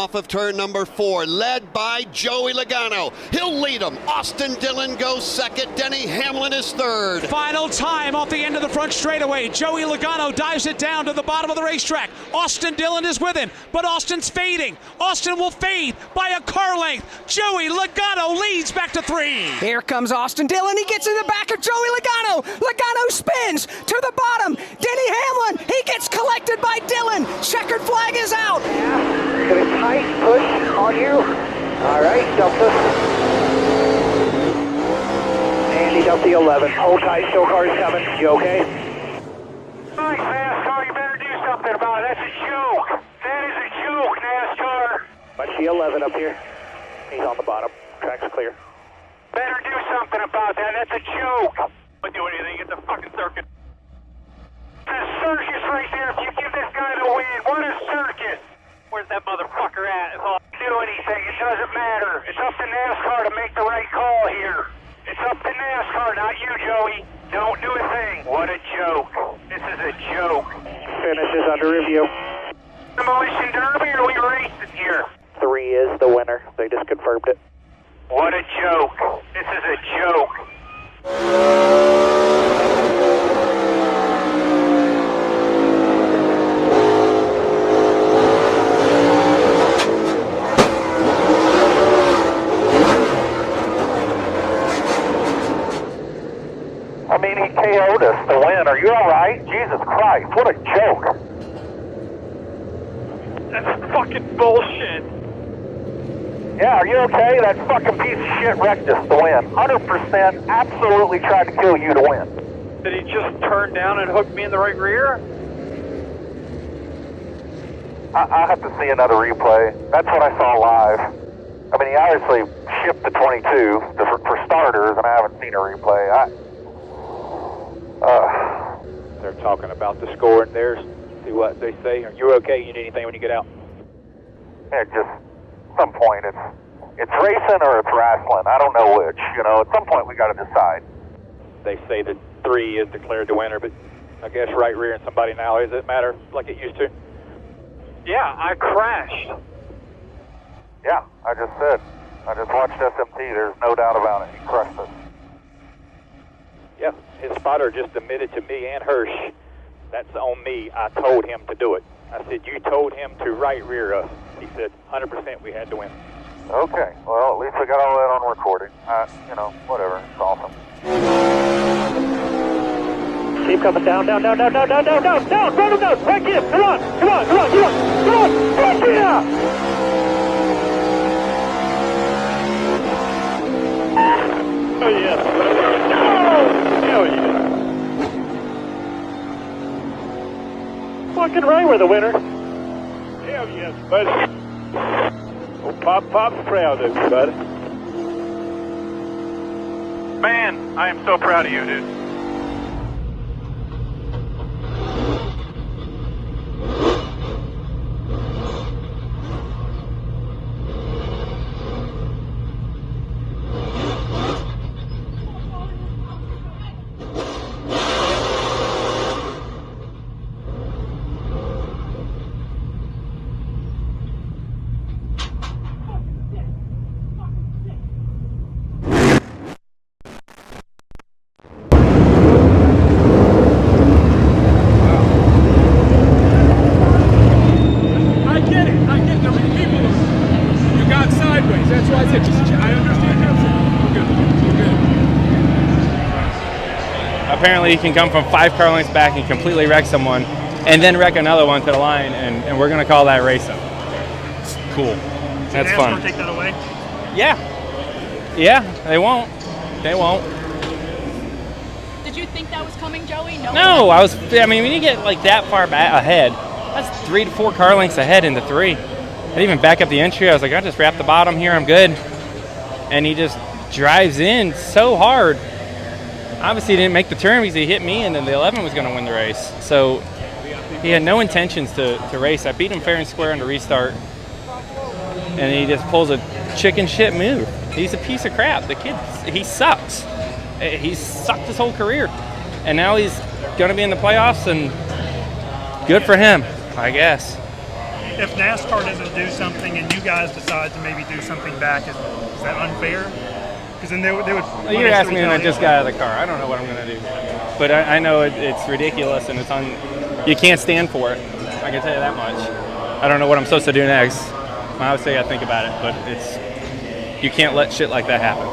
off of turn number 4, led by Joey Logano. He'll lead them. Austin Dillon goes second. Denny Hamlin is third. Final time off the end of the front straightaway. Joey Logano dives it down to the bottom of the racetrack. Austin Dillon is with him, but Austin's fading. Austin will fade by a car length. Joey Logano leads back to 3. Here comes Austin Dillon. He gets in the back of Joey Logano. Logano spins to the bottom. Denny Hamlin, he gets collected by Dillon. Checkered flag is out. Yeah, get a tight push on you. All right, Delta. Andy, Delta 11. Hold tight, show car's coming. You okay? All right, NASCAR, you better do something about it. That's a joke. That is a joke, NASCAR. Watch the 11 up here. He's on the bottom. Track's clear. Better do something about that. That's a joke. Don't do anything. It's a fucking circus. It's a circus right there. If you give this guy the win, what a circus. Where's that motherfucker at? If I'll do anything, it doesn't matter. It's up to NASCAR to make the right call here. It's up to NASCAR, not you, Joey. Don't do a thing. What a joke. This is a joke. Finish is under review. Demolition Derby, or are we racing here? 3 is the winner. They just confirmed it. What a joke. This is a joke. I mean, he KO'd us to win. Are you all right? Jesus Christ, what a joke. That's fucking bullshit. Yeah, are you okay? That fucking piece of shit wrecked us to win. 100% absolutely tried to kill you to win. Did he just turn down and hook me in the right rear? I'll have to see another replay. That's what I saw live. I mean, he obviously shipped the 22 for starters, and I haven't seen a replay. They're talking about the score in theirs. See what they say. Are you okay? You need anything when you get out? Yeah, just some point it's racing or it's wrestling. I don't know which. You know, at some point we got to decide. They say that 3 is declared the winner, but I guess right rear and somebody now. Does it matter like it used to? Yeah, I crashed. Yeah, I just said. I just watched SMT. There's no doubt about it. He crushed us. Yeah, his spotter just admitted to me and Hirsch. That's on me. I told him to do it. I said, you told him to right rear us. He said, 100% we had to win. Okay, well, at least we got all that on recording. You know, whatever. It's awesome. Keep coming down, down, down, down, down, down, down, down, down, run him down, back in, come on, come on, come on, come on, come on, back in! Oh, yes. No! Hell yeah. Fucking right, we're the winner. Hell yes, buddy. Oh, Pop's proud of you, buddy. Man, I am so proud of you, dude. Apparently, you can come from 5 car lengths back and completely wreck someone, and then wreck another one to the line, and we're going to call that racing. It's cool. That's fun. Take that away? Yeah. Yeah, they won't. They won't. Did you think that was coming, Joey? No, I mean, when you get like that far back ahead, that's 3 to 4 car lengths ahead into 3. I didn't even back up the entry. I was like, I'll just wrap the bottom here. I'm good. And he just drives in so hard. Obviously, he didn't make the turn because he hit me, and then the 11 was going to win the race. So he had no intentions to race. I beat him fair and square on the restart, and he just pulls a chicken shit move. He's a piece of crap. The kid, he sucks. He's sucked his whole career, and now he's going to be in the playoffs, and good for him, I guess. if NASCAR doesn't do something and you guys decide to maybe do something back, is that unfair? Because then they would. Well, you're asking me when I just got out of the car. I don't know what I'm going to do. But I know it's ridiculous and you can't stand for it. I can tell you that much. I don't know what I'm supposed to do next. Obviously, I think about it, but you can't let shit like that happen.